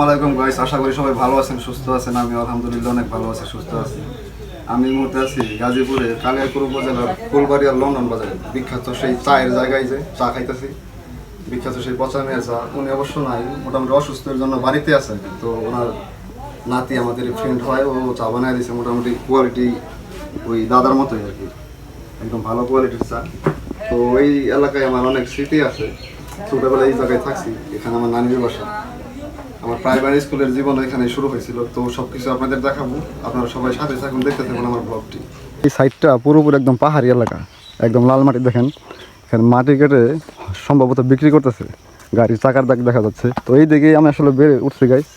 আলাইকুম গাইস, আশা করি সবাই ভালো আছেন, সুস্থ আছেন। আমি আলহামদুলিল্লাহ অনেক ভালো আছি, সুস্থ আছি। আমি এই মুহূর্তে আছি গাজীপুরের কালিয়াকৈর উপজেলার ফুলবাড়িয়া লন্ডন বাজারে। বিখ্যাত সেই চায়ের জায়গায় যে চা খাইতেছি, বিখ্যাত সেই পচা মেয়ের চা। উনি অবশ্য নাই, মোটামুটি অসুস্থের জন্য বাড়িতে আছে। তো ওনার নাতি আমাদের ফ্রেন্ড হয়, ও চা বানিয়ে দিয়েছে। মোটামুটি কোয়ালিটি ওই দাদার মতোই আর কি, একদম ভালো কোয়ালিটির চা। তো ওই এলাকায় আমার অনেক স্মৃতি আছে। ছোটোবেলায় এই জায়গায় থাকছি, এখানে আমার নানির বাসা। আমার প্রাইমারি স্কুলের জীবন এখানে শুরু হয়েছিল। তো সব কিছু আপনাদের দেখাবো, আপনারা সবাই সাথে থাকুন, দেখতে থাকুন আমার ব্লগটি। এই সাইডটা পুরোপুরি একদম পাহাড়ি এলাকা, একদম লাল মাটি। দেখেন এখানে মাটি কেটে সম্ভবত বিক্রি করতেছে, গাড়ির চাকার দাগ দেখা যাচ্ছে। তো এই দিকে আমি আসলে বেড়ে উঠছি গাইস,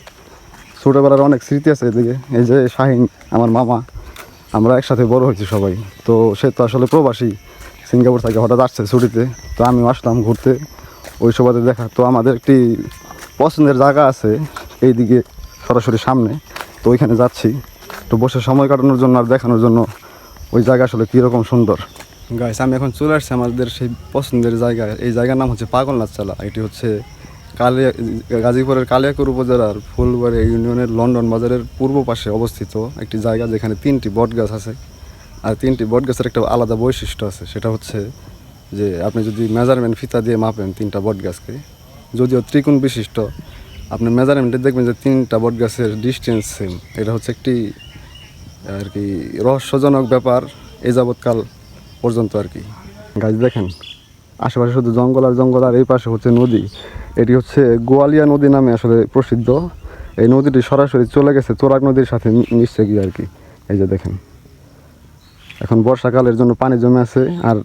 ছোটোবেলার অনেক স্মৃতি আছে এদিকে। এই যে শাহিন আমার মামা, আমরা একসাথে বড় হয়েছি সবাই। তো সে তো আসলে প্রবাসী, সিঙ্গাপুর থেকে হঠাৎ আসছে ছুটিতে। তো আমি আসলাম ঘুরতে, ওই সবাই দেখা। তো আমাদের একটি পছন্দের জায়গা আছে এইদিকে সরাসরি সামনে, তো ওইখানে যাচ্ছি তো বসে সময় কাটানোর জন্য আর দেখানোর জন্য ওই জায়গা আসলে কীরকম সুন্দর। গাইস, আমি এখন চলে আসছি আমাদের সেই পছন্দের জায়গায়। এই জায়গার নাম হচ্ছে পাগলনাথ চালা। এটি হচ্ছে গাজীপুরের কালিয়াকৈর উপজেলার ফুলবাড়ি ইউনিয়নের লন্ডন বাজারের পূর্ব পাশে অবস্থিত একটি জায়গা, যেখানে 3টি বট গাছ আছে। আর 3টি বট গাছের একটা আলাদা বৈশিষ্ট্য আছে, সেটা হচ্ছে যে আপনি যদি মেজারমেন্ট ফিতা দিয়ে মাপেন 3টা বট গাছকে, যদিও ত্রিকোণ বিশিষ্ট, আপনি মেজারমেন্টে দেখবেন যে 3টা বট গাছের ডিস্টেন্স সেম। এটা হচ্ছে একটি আর কি রহস্যজনক ব্যাপার এই যাবৎকাল পর্যন্ত আর কি। গাছ দেখেন, আশেপাশে শুধু জঙ্গল আর জঙ্গল, আর এই পাশে হচ্ছে নদী। এটি হচ্ছে গোয়ালিয়া নদী নামে আসলে প্রসিদ্ধ। এই নদীটি সরাসরি চলে গেছে চোরাক নদীর সাথে মিশছে গিয়ে আর কি। এই যে দেখেন, এখন বর্ষাকালের জন্য পানি জমে আছে। আর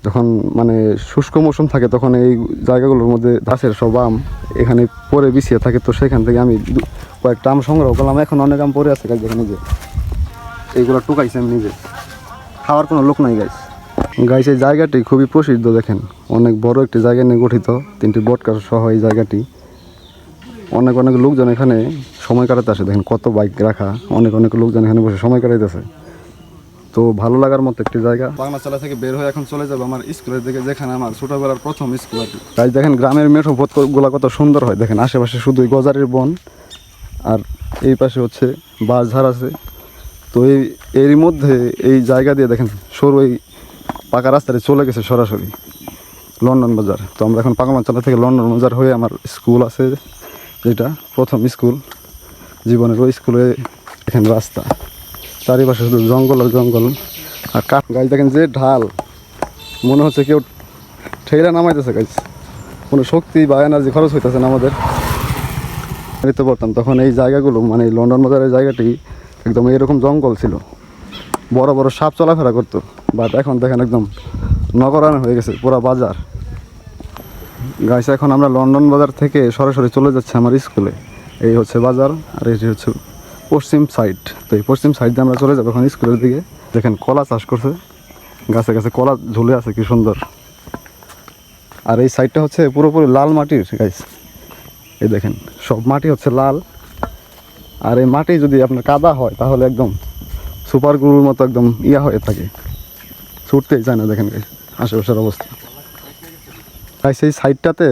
যখন মানে শুষ্ক মৌসুম থাকে তখন এই জায়গাগুলোর মধ্যে গাছের সব আম এখানে পরে বিছিয়ে থাকে। তো সেখান থেকে আমি কয়েকটা আম সংগ্রহ করলাম। এখন অনেক আম পরে আছে গাছ, যেখানে যে এইগুলো টুকাইছে আমি নিজে, খাওয়ার কোনো লোক নাই গাছ। গাছ এই জায়গাটি খুবই প্রসিদ্ধ, দেখেন অনেক বড় একটি জায়গা নিয়ে গঠিত, 3টি বট গাছ সহ এই জায়গাটি। অনেক অনেক লোকজন এখানে সময় কাটাতে আসে। দেখেন কত বাইক রাখা, অনেক অনেক লোকজন এখানে বসে সময় কাটাইতেছে। তো ভালো লাগার মতো একটি জায়গা। বাংলাচালা থেকে বের হয়ে এখন চলে যাবো আমার স্কুলের দিকে, যেখানে আমার ছোটোবেলার প্রথম স্কুল আর কি। তাই দেখেন গ্রামের মেঠো পথগুলো কত সুন্দর হয়। দেখেন আশেপাশে শুধুই গজারের বন, আর এই পাশে হচ্ছে বাঁশঝাড় আছে। তো এরই মধ্যে এই জায়গা দিয়ে দেখেন সরু এই পাকা রাস্তাটা চলে গেছে সরাসরি লন্ডন বাজার। তো আমরা এখন পাগলনাথ থেকে লন্ডন বাজার হয়ে আমার স্কুল আছে, যেটা প্রথম স্কুল জীবনের, ওই স্কুলে এখানে রাস্তা, চারিপাশে শুধু জঙ্গল আর জঙ্গল আর কাঠ। গাছ দেখেন যে ঢাল, মনে হচ্ছে কেউ ঠেলা নামাইতেছে গাছ, কোনো শক্তি বা এনার্জি খরচ হইতেছে না আমাদের। তো পড়তাম তখন এই জায়গাগুলো, মানে লন্ডন বাজারের জায়গাটি একদম এরকম জঙ্গল ছিল, বড় বড় সাপ চলাফেরা করতো। বাট এখন দেখেন একদম নগরায়ণ হয়ে গেছে পুরো বাজার। গাছ এখন আমরা লন্ডন বাজার থেকে সরাসরি চলে যাচ্ছে আমার স্কুলে। এই হচ্ছে বাজার, আর এটি হচ্ছে পশ্চিম সাইড। তো এই পশ্চিম সাইড দিয়ে আমরা চলে যাবো এখন স্কুলের দিকে। দেখেন কলা চাষ করছে, গাছে গাছে কলা ঝুলে আছে, কি সুন্দর। আর এই সাইডটা হচ্ছে পুরোপুরি লাল মাটির গাছ। এই দেখেন সব মাটি হচ্ছে লাল, আর এই মাটি যদি আপনার কাদা হয় তাহলে একদম সুপার গ্লুর মতো একদম হয়ে থাকে, ছুটতেই চায় না। দেখেন আশেপাশের অবস্থা। তাই সেই সাইডটাতে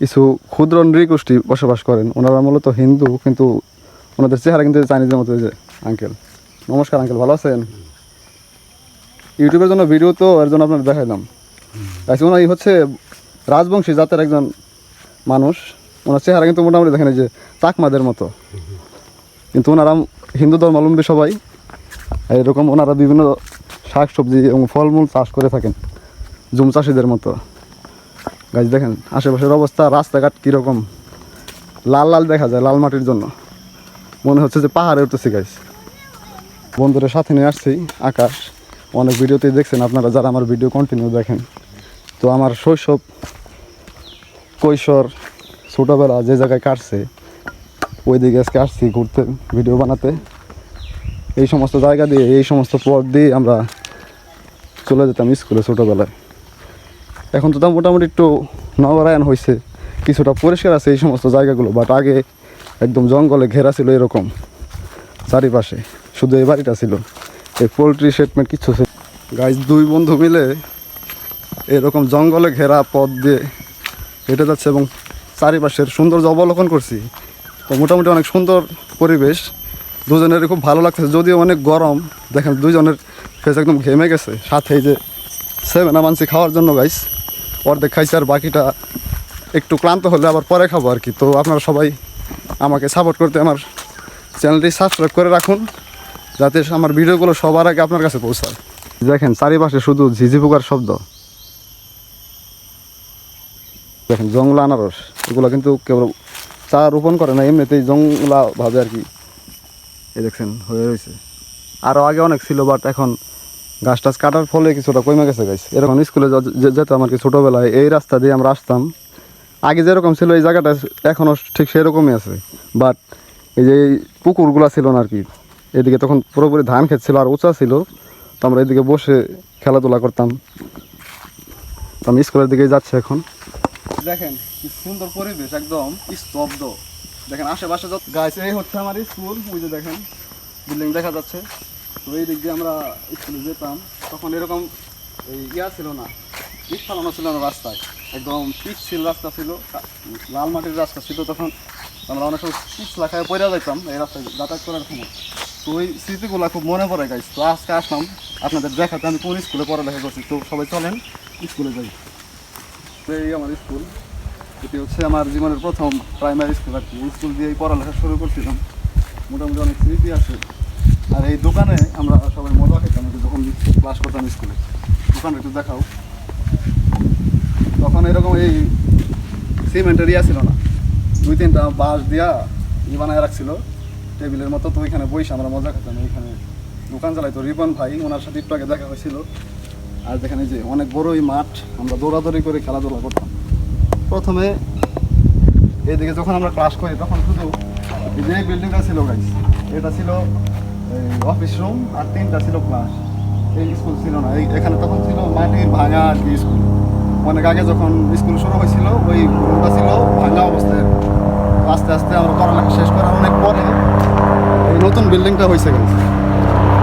কিছু ক্ষুদ্র নৃগোষ্ঠী বসবাস করেন। ওনারা মূলত হিন্দু, কিন্তু ওনাদের চেহারা কিন্তু চাইনিজের মতো। যে আঙ্কেল, নমস্কার আঙ্কেল, ভালো আছেন? ইউটিউবের জন্য ভিডিও, তো এর জন্য আপনার দেখাইলাম। আচ্ছা, ওনার হচ্ছে রাজবংশী জাতের একজন মানুষ। ওনার চেহারা কিন্তু মোটামুটি দেখেন যে চাকমাদের মতো, কিন্তু ওনারা হিন্দু ধর্মাবলম্বী সবাই। এরকম ওনারা বিভিন্ন শাক সবজি এবং ফলমূল চাষ করে থাকেন জুম চাষিদের মতো। গাছ দেখেন আশেপাশের অবস্থা, রাস্তাঘাট কীরকম লাল লাল দেখা যায় লাল মাটির জন্য, মনে হচ্ছে যে পাহাড়ে উঠতেছি। গাছ বন্ধুদের সাথে নিয়ে আসছি। আকাশ অনেক ভিডিওতেই দেখছেন আপনারা, যারা আমার ভিডিও কন্টিনিউ দেখেন। তো আমার শৈশব, কৈশোর, ছোটোবেলা যে জায়গায় কাটছে, ওই দিকে আজকে আসছি ঘুরতে, ভিডিও বানাতে। এই সমস্ত জায়গা দিয়ে, এই সমস্ত পথ দিয়ে আমরা চলে যেতাম স্কুলে ছোটোবেলায়। এখন তো মোটামুটি একটু নগরায়ণ হয়েছে, কিছুটা পরিষ্কার আছে এই সমস্ত জায়গাগুলো। বাট আগে একদম জঙ্গলে ঘেরা ছিল এরকম চারিপাশে, শুধু এই বাড়িটা ছিল, এই পোলট্রি সেটমেন্ট কিচ্ছু ছিল। গাছ দুই বন্ধু মিলে এরকম জঙ্গলে ঘেরা পথ দিয়ে হেঁটে যাচ্ছে এবং চারিপাশের সৌন্দর্য অবলোকন করছি। তো মোটামুটি অনেক সুন্দর পরিবেশ, দুজনের খুব ভালো লাগতেছে, যদিও অনেক গরম। দেখেন দুজনের ফেস একদম ঘেমে গেছে। সাথে এই যে সেভেন মানছি খাওয়ার জন্য গাইস, অর্ধেক খাইছে আর বাকিটা একটু ক্লান্ত হলে আবার পরে খাবো আর কি। তো আপনারা সবাই আমাকে সাপোর্ট করতে আমার চ্যানেলটি সাবস্ক্রাইব করে রাখুন, যাতে আমার ভিডিওগুলো সবার আগে আপনার কাছে পৌঁছায়। দেখেন চারিপাশে শুধু ঝিঝি পোকার শব্দ। দেখেন জংলা আনারস, এগুলো কিন্তু কেবল চা রোপণ করে না, এমনিতেই জংলা ভাবে আর কি। এই দেখছেন হয়ে রয়েছে, আরও আগে অনেক ছিল, বাট এখন গাছ টাছ কাটার ফলে কিছুটা কমে গেছে গাছ। এরকম স্কুলে যেতাম আর কি ছোটোবেলায়, এই রাস্তা দিয়ে আমরা আসতাম। আগে যেরকম ছিল এই জায়গাটা এখনও ঠিক সেরকমই আছে, বাট এই যে পুকুরগুলো ছিল না আর কি, এদিকে তখন পুরোপুরি ধান ক্ষেত ছিল আর উঁচা ছিল। তো আমরা এদিকে বসে খেলাধুলা করতাম। তো আমি স্কুলের দিকে যাচ্ছি এখন। দেখেন কি সুন্দর পরিবেশ, একদম স্তব্ধ। দেখেন আশেপাশে যত গাছ, এই হচ্ছে আমার স্কুল। ওই যে দেখেন বিল্ডিং দেখা যাচ্ছে। তো এই দিক দিয়ে আমরা স্কুলে যেতাম, তখন এরকম এই ছিল না, ইট ফালানো ছিল না রাস্তায়, একদম পিচ্ছিল রাস্তা ছিল, লাল মাটির রাস্তা ছিল। তখন আমরা অনেক সময় পিছলা খায় পড়ে যাইতাম এই রাস্তায় যাতায়াত করার সময়। তো ওই স্মৃতিগুলো খুব মনে পড়ে গাইছে। তো আজকে আসলাম আপনাদের দেখাতে আমি কোন স্কুলে পড়ালেখা করছি। তো সবাই চলেন স্কুলে যাই। তো এই আমার স্কুল, এটি হচ্ছে আমার জীবনের প্রথম প্রাইমারি স্কুল আর কি। এই স্কুল দিয়েই পড়ালেখা শুরু করছিলাম। মোটামুটি অনেক স্মৃতি আছে। আর এই দোকানে আমরা সবাই মজা খেতাম যখন ক্লাস করতাম স্কুলে। দোকানে একটু দেখাও। তখন এরকম এই সিমেন্টের ছিল না, 2-3টা বাঁশ দিয়া বানায় রাখছিল টেবিলের মতো। তো ওইখানে বসে আমরা মজা খেতাম। ওইখানে দোকান চালাইতো রিপন ভাই, ওনার সাথে একটু আগে দেখা হয়েছিল। আর দেখেন এই যে অনেক বড় এই মাঠ, আমরা দৌড়াদৌড়ি করে খেলাধুলা করতাম। প্রথমে এইদিকে যখন আমরা ক্লাস করি তখন শুধু এই যে বিল্ডিংটা ছিল গাইস, এটা ছিল অফিস রুম আর 3টা ছিল ক্লাস। এই স্কুল ছিল না, এখানে তখন ছিল মাটির ভাঙা আর কি স্কুল। অনেক আগে যখন স্কুল শুরু হয়েছিল ওই রুমটা ছিল ভাঙা অবস্থায়। আস্তে আস্তে আমরা পড়ালেখা শেষ করার অনেক পরে এই নতুন বিল্ডিংটা হয়েছে গেছে।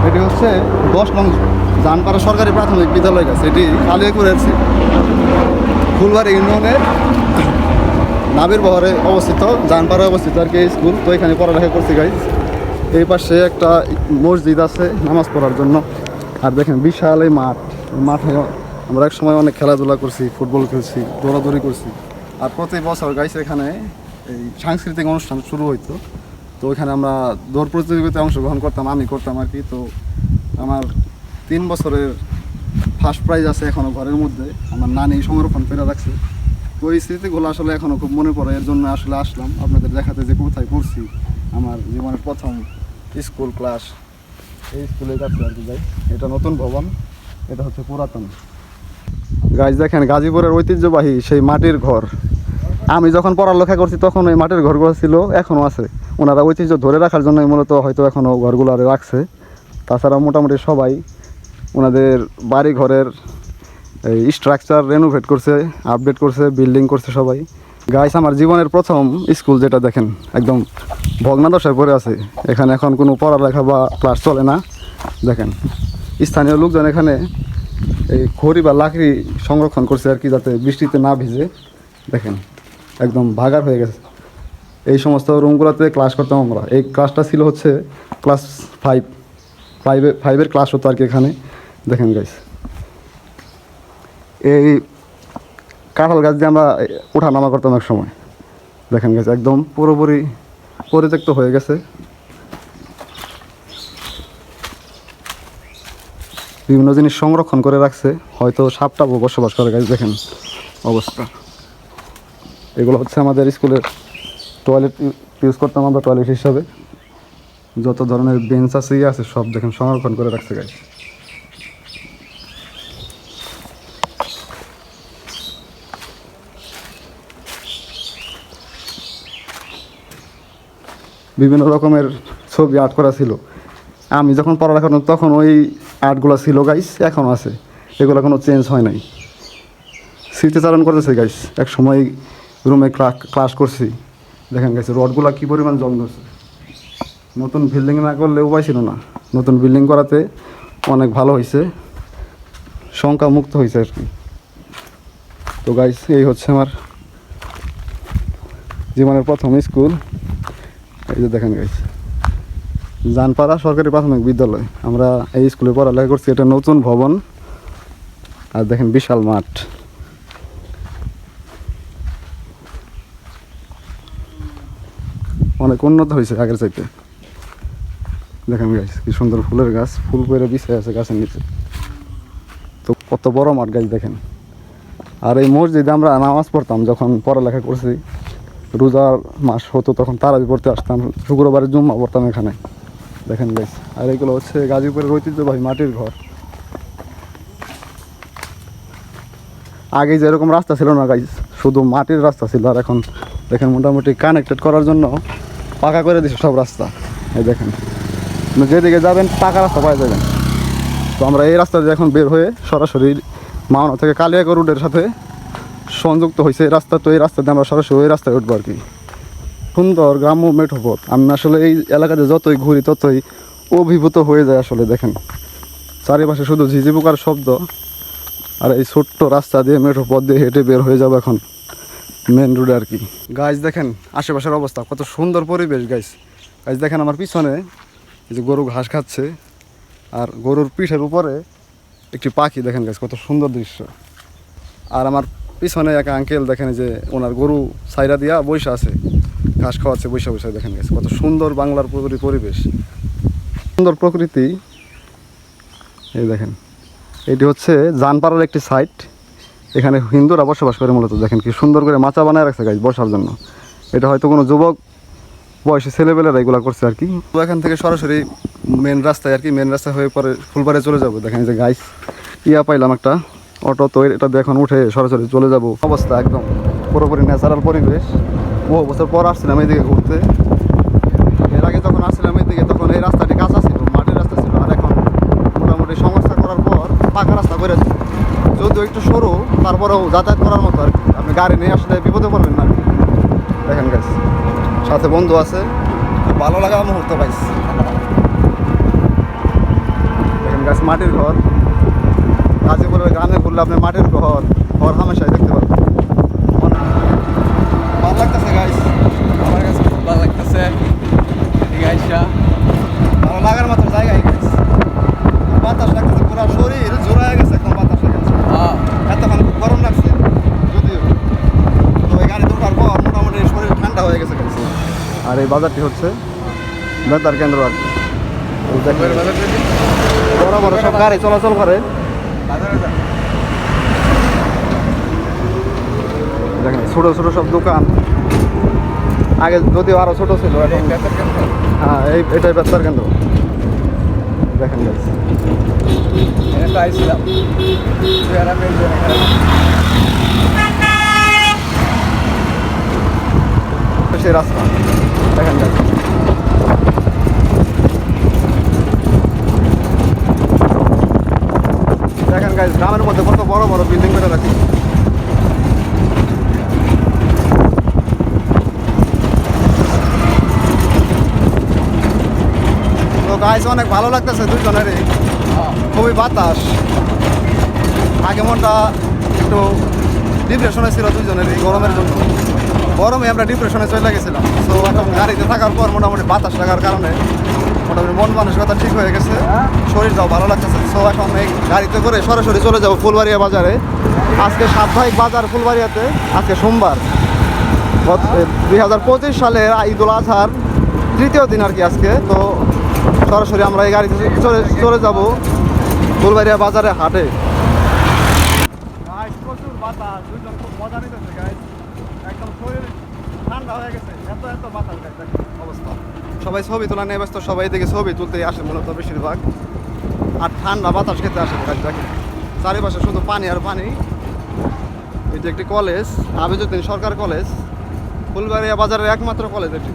এটি হচ্ছে 10 নং জানপাড়া সরকারি প্রাথমিক বিদ্যালয় গাছ। এটি কালিয়াকুড়ের ফুলবাড়ি ইউনিয়নের নাবির বহরে অবস্থিত, জানপাড়ায় অবস্থিত আর কি এই স্কুল। তো এখানে পড়ালেখা করছি গাইজ। এই পাশে একটা মসজিদ আছে নামাজ পড়ার জন্য। আর দেখেন বিশাল এই মাঠ, মাঠে আমরা এক সময় অনেক খেলাধুলা করছি, ফুটবল খেলছি, দৌড়াদৌড়ি করছি। আর প্রতি বছর গাইছে এখানে এই সাংস্কৃতিক অনুষ্ঠান শুরু হইতো। তো ওইখানে আমরা দৌড় প্রতিযোগিতায় অংশগ্রহণ করতাম, আমি করতাম আর কি। তো আমার 3 বছরের ফার্স্ট প্রাইজ আছে এখনও ঘরের মধ্যে, আমার নানি সংরক্ষণ করে রাখছে। তো এই স্মৃতিগুলো আসলে এখনও খুব মনে পড়ে। এর জন্য আসলে আসলাম আপনাদের দেখাতে যে কোথায় পড়ছি, আমার জীবনের প্রথম স্কুল ক্লাস। এই স্কুলে যাচ্ছি আর কি যাই। এটা নতুন ভবন, এটা হচ্ছে পুরাতন। গাইজ দেখেন গাজীপুরের ঐতিহ্যবাহী সেই মাটির ঘর। আমি যখন পড়ালেখা করছি তখন ওই মাটির ঘরগুলো ছিল, এখনও আছে। ওনারা ঐতিহ্য ধরে রাখার জন্যই মূলত হয়তো এখনও ঘরগুলো রাখছে। তাছাড়া মোটামুটি সবাই ওনাদের বাড়ি ঘরের এই স্ট্রাকচার রেনোভেট করছে, আপডেট করছে, বিল্ডিং করছে সবাই। গাইস আমার জীবনের প্রথম স্কুল যেটা দেখেন একদম ভগ্নাদশায় পড়ে আছে। এখানে এখন কোনো পড়ালেখা বা ক্লাস চলে না। দেখেন স্থানীয় লোকজন এখানে এই খড়ি বা লাকড়ি সংরক্ষণ করছে আর কি, যাতে বৃষ্টিতে না ভিজে। দেখেন একদম ভাগার হয়ে গেছে। এই সমস্ত রুমগুলোতে ক্লাস করতাম আমরা। এই ক্লাসটা ছিল হচ্ছে ক্লাস 5-এর ক্লাস হতো আর কি এখানে। দেখেন গাইস এই কাঁঠাল গাছ দিয়ে আমরা ওঠা নামা করতাম এক সময়। দেখেন গাছ একদম পুরোপুরি পরিত্যক্ত হয়ে গেছে। বিভিন্ন জিনিস সংরক্ষণ করে রাখছে, হয়তো সাপটাপও বসবাস করে গাছ। দেখেন অবস্থা। এগুলো হচ্ছে আমাদের স্কুলের টয়লেট, ইউজ করতাম আমরা টয়লেট হিসাবে। যত ধরনের বেঞ্চ আছে আছে সব দেখেন সংরক্ষণ করে রাখছে গাছ। বিভিন্ন রকমের ছবি আর্ট করা ছিল। আমি যখন পড়ালেখা করতাম তখন ওই আর্টগুলো ছিল গাইস, এখনও আছে। এগুলো কোনো চেঞ্জ হয় নাই, স্মৃতিচারণ করতেছে গাইস। এক সময় রুমে ক্লাস করছি। দেখেন গাইস রডগুলো কী পরিমাণ জং ধরছে। নতুন বিল্ডিং না করলে উপায় ছিল না, নতুন বিল্ডিং করাতে অনেক ভালো হয়েছে, শঙ্কা মুক্ত হয়েছে আর কি। তো গাইস এই হচ্ছে আমার জীবনের প্রথম স্কুল। এই যে দেখেন গাইস, জানপাড়া সরকারি প্রাথমিক বিদ্যালয়, আমরা এই স্কুলে পড়ালেখা করছি। এটা নতুন ভবন, আর দেখেন বিশাল মাঠ। অনেক উন্নত হয়েছে আগের চাইতে। দেখেন গাছ কি সুন্দর ফুলের গাছ, ফুল পেরে বিছাই আছে গাছের নিচে। তো কত বড় মাঠ গাছ দেখেন। আর এই মসজিদে আমরা নামাজ পড়তাম যখন পড়ালেখা করছি, রোজার মাস হতো তখন তারাবি পড়তে আসতাম, শুক্রবারে জুম্মা পড়তাম এখানে। দেখেন গাছ, আর এইগুলো হচ্ছে গাজীপুরের ঐতিহ্যবাহী মাটির ঘর। আগে যেরকম রাস্তা ছিল না গাইস, শুধু মাটির রাস্তা ছিল, আর এখন দেখেন মোটামুটি কানেক্টেড করার জন্য পাকা করে দিছে সব রাস্তা। এই দেখেন যেদিকে যাবেন পাকা রাস্তা পাওয়া যাবেন। তো আমরা এই রাস্তা দিয়ে এখন বের হয়ে সরাসরি মাওনা থেকে কালিয়াকৈর রোডের সাথে সংযুক্ত হয়েছে এই রাস্তা। তো এই রাস্তা দিয়ে আমরা সরাসরি ওই রাস্তায় উঠবো আর কি। সুন্দর গ্রাম্য মেঠোপথ। আমি আসলে এই এলাকাতে যতই ঘুরি ততই অভিভূত হয়ে যায় আসলে। দেখেন চারিপাশে শুধু ঝিঝি পোকার শব্দ, আর এই ছোট্ট রাস্তা দিয়ে মেঠো পথ দিয়ে হেঁটে বের হয়ে যাবো এখন মেন রোডে আর কি। গাছ দেখেন আশেপাশের অবস্থা, কত সুন্দর পরিবেশ গাছ। গাছ দেখেন আমার পিছনে এই যে গরু ঘাস খাচ্ছে, আর গরুর পিঠের উপরে একটি পাখি। দেখেন গাছ কত সুন্দর দৃশ্য। আর আমার পিছনে এক আঙ্কেল দেখেন যে ওনার গরু সাইরা দিয়া বৈশা আছে, ঘাস খাওয়াচ্ছে বৈশা বৈশা। দেখেন গাছ কত সুন্দর বাংলার পরিবেশ, সুন্দর প্রকৃতি। এই দেখেন এটি হচ্ছে জানপাড়ার একটি সাইট, এখানে হিন্দুরা বসবাস করে মূলত। দেখেন কি সুন্দর করে মাচা বানায় রাখছে গাছ বসার জন্য। এটা হয়তো কোনো যুবক বয়সী ছেলেবেলেরা এগুলো করছে আর কি। তো এখান থেকে সরাসরি মেন রাস্তায় আর কি, মেন রাস্তা হয়ে পরে ফুলবাড়ি চলে যাবো। দেখেন যে গাইস পাইলাম একটা অটো, তো এটা দিয়ে এখন উঠে সরাসরি চলে যাব। অবস্থা একদম পুরোপুরি ন্যাচারাল পরিবেশ। বহু বছর পর আসছিলাম এইদিকে ঘুরতে। এর আগে যখন আসছিলাম এইদিকে তখন এই রাস্তাটি কাঁচা ছিল, মাটির রাস্তা ছিল, আর এখন মোটামুটি সংস্কার করার পর পাকা রাস্তা করে দিচ্ছে। যদিও একটু সরু, তারপরেও যাতায়াত করার মতো আর কি। আপনি গাড়ি নিয়ে আসলে বিপদে পড়বেন না। দেখেন গাছ সাথে বন্ধু আছে, ভালো লাগা মুহূর্ত পাইছি। দেখেন গাছ মাটির ঘর, গাজীপুরের গ্রামে ঘুরলে আপনি মাটির ঘর হামেশাই দেখতে পাবেন। ভালো লাগতেছে গাইস, আমার কাছে খুব ভালো লাগতেছে। ভালো লাগার মতো জায়গায় গাইস। বাতাস লাগতেছে, পুরো শরীর জোড়ায় গেছে একদম বাতাস লাগছে। এতক্ষণ খুব গরম লাগছে যদিও, তো এই গাড়িতে ওঠার পর মোটামুটি শরীর ঠান্ডা হয়ে গেছে গাইস। আর এই বাজারটি হচ্ছে বেতার কেন্দ্র আর কি। বড় বড় সব গাড়ি চলাচল করে। দেখেন ছোট ছোট সব দোকান, আগে যদিও আরো ছোট ছিল, এখন হ্যাঁ এটাই বেতার কেন্দ্র। দেখেন গাইস সেই রাস্তা দেখেন গাইস। দেখেন গাইস গ্রামের মধ্যে কত বড় বড় বিল্ডিং করে রাখি। তো গাইস অনেক ভালো লাগতেছে দুইজনেরই, খুবই বাতাস। আগে মনটা একটু ডিপ্রেশনে ছিল দুইজনেরই গরমের জন্য, গরমে আমরা ডিপ্রেশনে চলে গেছিলাম। তো এখন গাড়িতে থাকার পর মোটামুটি বাতাস লাগার কারণে মোটামুটি মন মানসিকতা ঠিক হয়ে গেছে, শরীরটাও ভালো লাগতেছে। সো এখন এই গাড়িতে করে সরাসরি চলে যাবো ফুলবাড়িয়া বাজারে। আজকে সাপ্তাহিক বাজার ফুলবাড়িয়াতে, আজকে সোমবার, 2025 সালের ঈদুল আজহার তৃতীয় দিন আর কি আজকে। তো সরাসরি আমরা এই গাড়িতে চলে যাব ফুলবাড়িয়া বাজারে হাটে। প্রচুর বাতাস, দুইজন খুব মজা নিতেছে গাইস, একদম শরীর ঠান্ডা হয়ে গেছে, এত এত বাতাস গাইস অবস্থা। সবাই ছবি তোলা নিয়ে ব্যস্ত, সবাই এদিকে ছবি তুলতে আসে মূলত বেশিরভাগ, আর ঠান্ডা বাতাস খেতে আসে গাইস। দেখেন চারিপাশে শুধু পানি আর পানি। এটি একটি কলেজ, আবিজউদ্দিন সরকার কলেজ, ফুলবাড়িয়া বাজারের একমাত্র কলেজ এটি।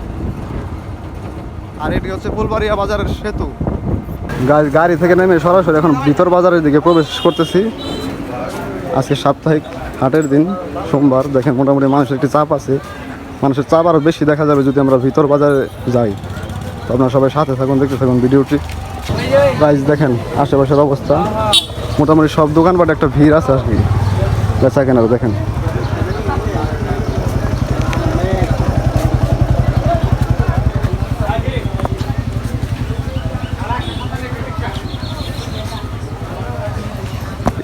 আর এটি হচ্ছে ফুলবাড়িয়া বাজারের সেতু। গাড়ি থেকে নেমে সরাসরি এখন ভিতর বাজারের দিকে প্রবেশ করতেছি। আজকে সাপ্তাহিক হাটের দিন, সোমবার। দেখেন মোটামুটি মানুষের একটি চাপ আছে, মানুষের চাপ আরও বেশি দেখা যাবে যদি আমরা ভিতর বাজারে যাই। তো আপনারা সবাই সাথে থাকুন, দেখতে থাকুন ভিডিওটি। গাইস দেখেন আশেপাশের অবস্থা, মোটামুটি সব দোকানপাট একটা ভিড় আছে আর কি বেচা কেনার। দেখেন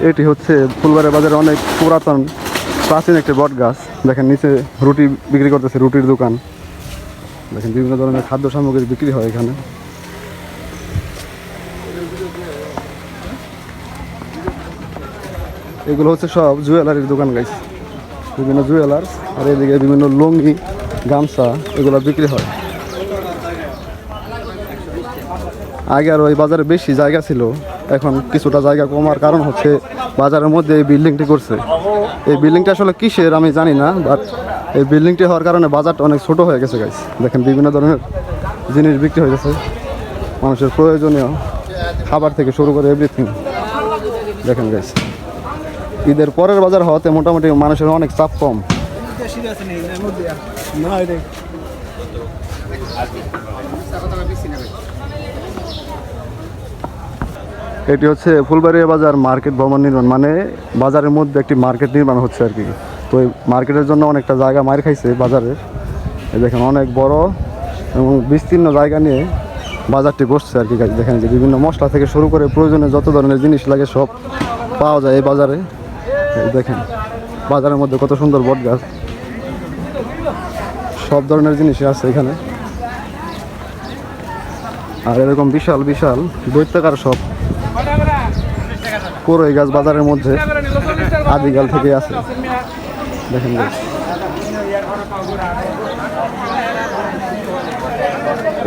এটি হচ্ছে ফুলবাড়িয়া বাজারে অনেক পুরাতন প্রাচীন একটি বট গাছ। দেখেন নিচে রুটি বিক্রি করতেছে, রুটির দোকান। দেখেন বিভিন্ন ধরনের খাদ্য সামগ্রী বিক্রি হয় এখানে। এগুলো হচ্ছে সব জুয়েলারির দোকান গাইস, বিভিন্ন জুয়েলার্স। আর এদিকে বিভিন্ন লুঙ্গি, গামছা এগুলো বিক্রি হয়। আগে আর ওই বাজারে বেশি জায়গা ছিল, এখন কিছুটা জায়গা কমার কারণ হচ্ছে বাজারের মধ্যে এই বিল্ডিংটি করছে। এই বিল্ডিংটা আসলে কিসের আমি জানি না, বাট এই বিল্ডিংটি হওয়ার কারণে বাজারটা অনেক ছোট হয়ে গেছে গাইস। দেখেন বিভিন্ন ধরনের জিনিস বিক্রি হয়ে গেছে, মানুষের প্রয়োজনীয় খাবার থেকে শুরু করে এভরিথিং। দেখেন গাইস, ঈদের পরের বাজার হওয়াতে মোটামুটি মানুষের অনেক চাপ কম। এটি হচ্ছে ফুলবাড়িয়া বাজার মার্কেট ভবন নির্মাণ, মানে বাজারের মধ্যে একটি মার্কেট নির্মাণ হচ্ছে আর কি। তো এই মার্কেটের জন্য অনেকটা জায়গা মার খাইছে বাজারের। এই দেখেন অনেক বড় এবং বিস্তীর্ণ জায়গা নিয়ে বাজারটি বসছে আর কি। দেখেন যে বিভিন্ন মশলা থেকে শুরু করে প্রয়োজনীয় যত ধরনের জিনিস লাগে সব পাওয়া যায় এই বাজারে। দেখেন বাজারের মধ্যে কত সুন্দর বট গাছ, সব ধরনের জিনিসই আছে এখানে। আর এরকম বিশাল বিশাল দৈত্যাকার সব পুরো এই গাছ বাজারের মধ্যে আদিকাল থেকে আছে। দেখেন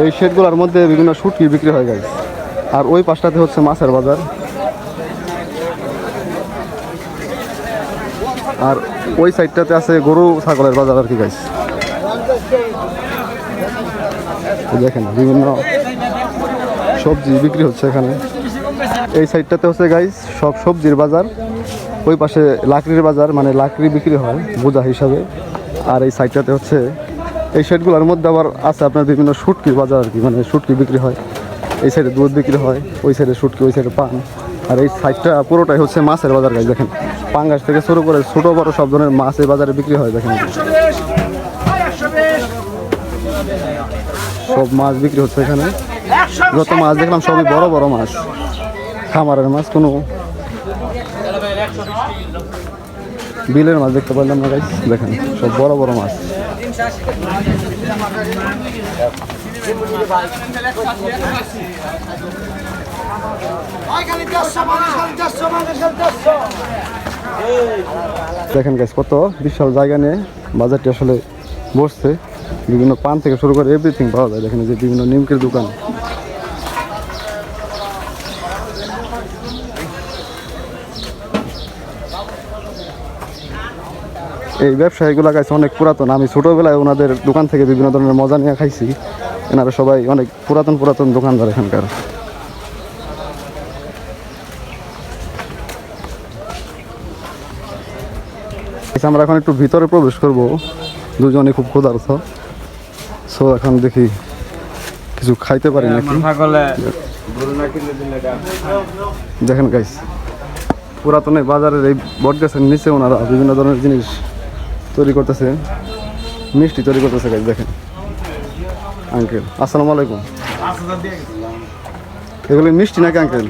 এই শেডগুলোর মধ্যে বিভিন্ন শুটকি বিক্রি হয় গাছ। আর ওই পাশটাতে হচ্ছে মাছের বাজার। আর ওই সাইডটাতে আছে গরু ছাগলের বাজার আর কি গাইস। দেখেন বিভিন্ন সবজি বিক্রি হচ্ছে এখানে। এই সাইডটাতে হচ্ছে গাইস সব সবজির বাজার। ওই পাশে লাকড়ির বাজার, মানে লাকড়ি বিক্রি হয় বোঝা হিসাবে। আর এই সাইডটাতে হচ্ছে এই সাইডগুলোর মধ্যে আবার আছে আপনার বিভিন্ন শুটকির বাজার আর কি, মানে শুটকি বিক্রি হয়। এই সাইডে দুধ বিক্রি হয়, ওই সাইডে শুটকি, ওই সাইডে পান। আর এই সাইডটা পুরোটাই হচ্ছে মাছের বাজার গাইস। দেখেন পাঙ্গাস থেকে শুরু করে ছোটো বড়ো সব ধরনের মাছ এই বাজারে বিক্রি হয়। দেখেন সব মাছ বিক্রি হচ্ছে এখানে। যত মাছ দেখলাম সবই বড় বড় মাছ, খামারের মাছ, কোনো বিলের মাছ দেখতে পারলাম না গাইস। দেখেন সব বড় বড় মাছ। দেখেন গাইস কত বিশাল জায়গা নিয়ে বাজারটি আসলে বসছে। বিভিন্ন পান থেকে শুরু করে এভরিথিং পাওয়া যায়। দেখেন যে বিভিন্ন নিমকির দোকান। এই ব্যবসায়ীগুলো গাইছে অনেক পুরাতন। আমি ছোটোবেলায় ওনাদের দোকান থেকে বিভিন্ন ধরনের মজা নিয়ে খাইছি। এনারা সবাই অনেক পুরাতন পুরাতন দোকানদার এখানকার। আমরা এখন একটু ভিতরে প্রবেশ করব, দুজনে খুব ক্ষুধার্ত। সো এখন দেখি কিছু খাইতে পারি নাকি। দেখেন গাইস পুরাতন এই বাজারের এই বট গাছের নিচে ওনারা বিভিন্ন ধরনের জিনিস তৈরি করতেছে, মিষ্টি তৈরি করতেছে গাইস। দেখেন আঙ্কেল, আসসালামু আলাইকুম। এগুলো মিষ্টি নাকি আঙ্কেল?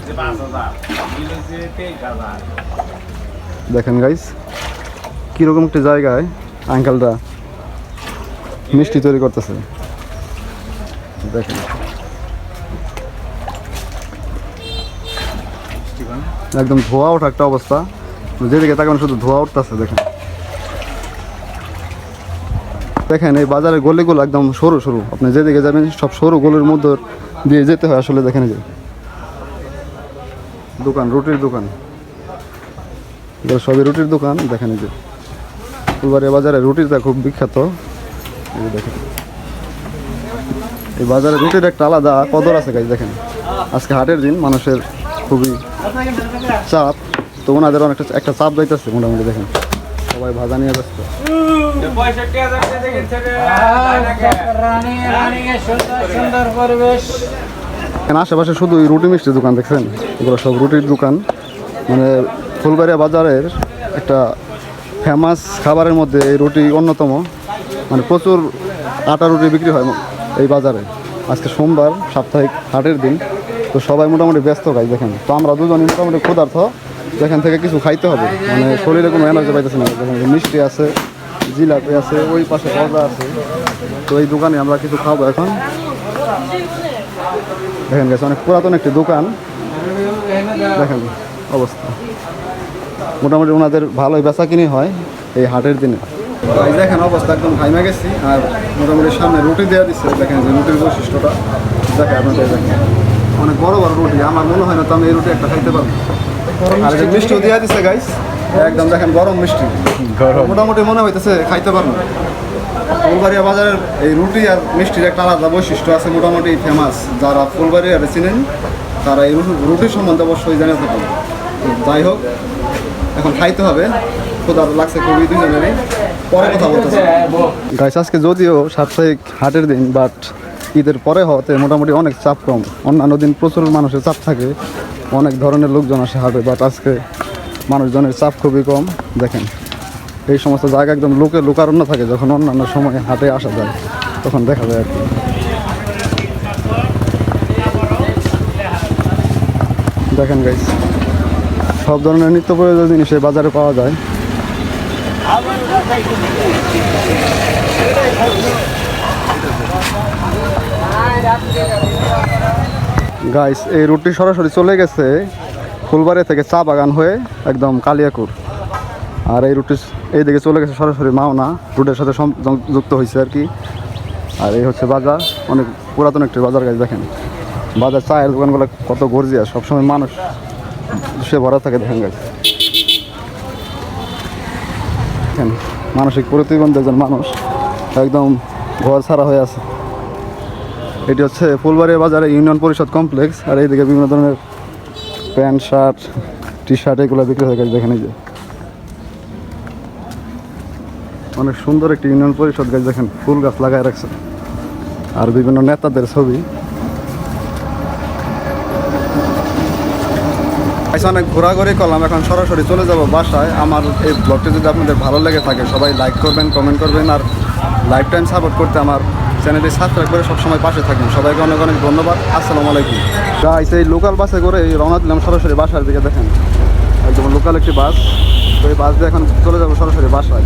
দেখেন গাইস কীরকম একটি জায়গায় আঙ্কেলটা মিষ্টি তৈরি করতেছে। দেখেন একদম ধোয়া ওঠা একটা অবস্থা, যেদিকে তাকান শুধু ধোয়া উঠতেছে। দেখেন দেখেন এই বাজারের গলিগুলো একদম সরু সরু, আপনি যেদিকে যাবেন সব সরু গলির মধ্যে দিয়ে যেতে হয় আসলে। দেখেন যে দোকান, রুটির দোকান, সবই রুটির দোকান। দেখেন যে ফুলবাড়িয়া বাজারে রুটিটা খুব বিখ্যাত। দেখেন এই বাজারে রুটির একটা আলাদা কদর আছে গাইস। দেখেন আজকে হাটের দিন, মানুষের খুবই চাপ, তো ওনাদের অনেকটা একটা চাপ যাইতেছে মোটামুটি। দেখেন সবাই ভাজা নিয়ে ব্যস্ত। আশেপাশে শুধু রুটি মিষ্টির দোকান দেখছেন, এগুলো সব রুটির দোকান। মানে ফুলবাড়িয়া বাজারের একটা ফেমাস খাবারের মধ্যে এই রুটি অন্যতম। মানে প্রচুর আটা রুটি বিক্রি হয় এই বাজারে। আজকে সোমবার, সাপ্তাহিক হাটের দিন, তো সবাই মোটামুটি ব্যস্ত গাইস। দেখেন তো আমরা দুজনই মোটামুটি ক্ষুধার্ত, যেখান থেকে কিছু খাইতে হবে, মানে শরীরে কোনো এনার্জি পাইতেছে না। যেখানে মিষ্টি আছে, জিলাপি আছে, ওই পাশে গজা আছে। তো এই দোকানে আমরা কিছু খাবো এখন। দেখেন গেছে অনেক পুরাতন একটি দোকান, দেখেন অবস্থা। মোটামুটি ওনাদের ভালোই বেচা কিনি হয় এই হাটের দিনে। এই দেখেন অবস্থা একদম ঘাইমা গেছি। আর মোটামুটি সামনে রুটি দেওয়া দিচ্ছে, দেখেন যে রুটির বৈশিষ্ট্যটা দেখেন আপনাদের। দেখেন অনেক বড় বড় রুটি, আমার মনে হয় না তো আমি এই রুটি একটা খাইতে পারবো। আর যে মিষ্টিও দেওয়া দিচ্ছে গাইস, একদম দেখেন গরম মিষ্টি, মোটামুটি মনে হইতেছে খাইতে পারবো। ফুলবাড়িয়া বাজারের এই রুটি আর মিষ্টির একটা আলাদা বৈশিষ্ট্য আছে, মোটামুটি ফেমাস। যারা ফুলবাড়িয়ারে চিনেন তারা এই রুটির সম্বন্ধে অবশ্যই জেনে থাকেন। যাই হোক, এখন খাইতে হবে, ক্ষুধা লাগছে খুবই দুজনেরই। পরে কথা বলতেছে গাইস। আজকে যদিও সাপ্তাহিক হাটের দিন, বাট ঈদের পরে হওয়াতে মোটামুটি অনেক চাপ কম। অন্যান্য দিন প্রচুর মানুষের চাপ থাকে, অনেক ধরনের লোকজন আসে হাটে, বাট আজকে মানুষজনের চাপ খুবই কম। দেখেন এই সমস্ত জায়গা একদম লোকারণ্য থাকে, যখন অন্যান্য সময় হাটে আসা যায় তখন দেখা যায় আর কি। দেখেন গাইস, সব ধরনের নিত্য প্রয়োজনীয় জিনিস এই বাজারে পাওয়া যায়। গাইস এই রুটটি সরাসরি চলে গেছে ফুলবাড়িয়া থেকে চা বাগান হয়ে একদম কালিয়াকুর। আর এই রুটটি এইদিকে চলে গেছে সরাসরি মাওনা রুটের সাথে যুক্ত হয়েছে আর কি। আর এই হচ্ছে বাজার, অনেক পুরাতন একটি বাজার গাইস। দেখেন বাজার চায়ের দোকানগুলো কত গর্জিয়াস, সবসময় মানুষ সে ভরা থাকে। দেখেন গাইস, দেখেন মানসিক প্রতিবন্ধী একজন মানুষ একদম ঘর ছাড়া হয়ে আছে। এটি হচ্ছে ফুলবাড়িয়া বাজারে ইউনিয়ন পরিষদ কমপ্লেক্স। আর এইদিকে বিভিন্ন ধরনের প্যান্ট শার্ট টি শার্ট এগুলো বিক্রি হয়ে গেছে। দেখেন এই যে অনেক সুন্দর একটি ইউনিয়ন পরিষদ গাছ, দেখেন ফুল গাছ লাগায় রাখছে আর বিভিন্ন নেতাদের ছবি। অনেক ঘোরাঘুরি করলাম, এখন সরাসরি চলে যাব বাসায়। আমার এই ব্লগটি যদি আপনাদের ভালো লেগে থাকে সবাই লাইক করবেন, কমেন্ট করবেন, আর লাইফ টাইম সাপোর্ট করতে আমার চ্যানেলটি সাবস্ক্রাইব করে সবসময় পাশে থাকবেন। সবাইকে অনেক অনেক ধন্যবাদ। আসসালামু আলাইকুম গাইস। এই লোকাল বাসে করে রওনা দিলাম সরাসরি বাসার দিকে। দেখেন একদম লোকাল একটি বাস, তো এই বাস দিয়ে এখন চলে যাবো সরাসরি বাসায়।